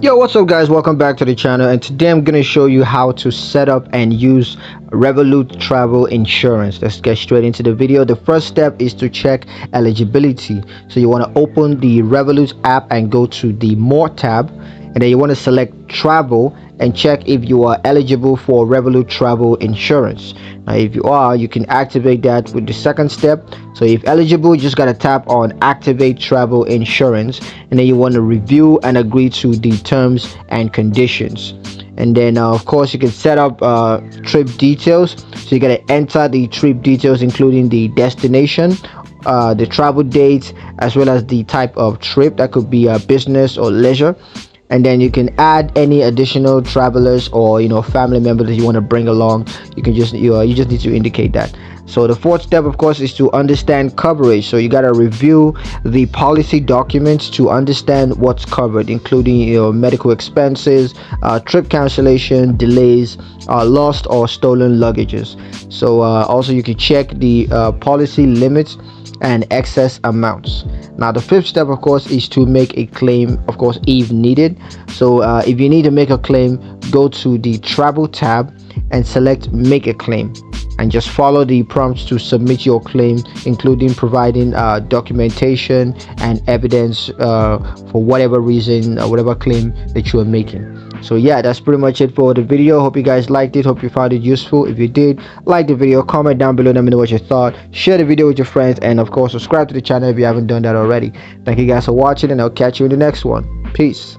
Yo, what's up guys, welcome back to the channel, and today I'm going to show you how to set up and use Revolut travel insurance. Let's get straight into the video. The first step is to check eligibility. So you want to open the Revolut app and go to the More tab, and then you want to select travel and check if you are eligible for Revolut travel insurance. Now if you are, you can activate that with the second step. So if eligible, you just gotta tap on activate travel insurance, and then you want to review and agree to the terms and conditions. And then of course you can set up trip details. So you gotta enter the trip details, including the destination, the travel dates, as well as the type of trip. That could be a business or leisure. And then you can add any additional travelers or family members that you want to bring along. You can just you just need to indicate that. So the fourth step, of course, is to understand coverage. So you got to review the policy documents to understand what's covered, including medical expenses, trip cancellation, delays, lost or stolen luggages. So also you can check the policy limits and excess amounts. Now the fifth step, of course, is to make a claim, of course, if needed. So if you need to make a claim, go to the travel tab and select make a claim, and just follow the prompts to submit your claim, including providing documentation and evidence for whatever reason or whatever claim that you are making. So yeah, that's pretty much it for the video. Hope you guys liked it. Hope you found it useful. If you did, like the video, comment down below, let me know what you thought. Share the video with your friends, and of course subscribe to the channel if you haven't done that already. Thank you guys for watching, and I'll catch you in the next one. Peace.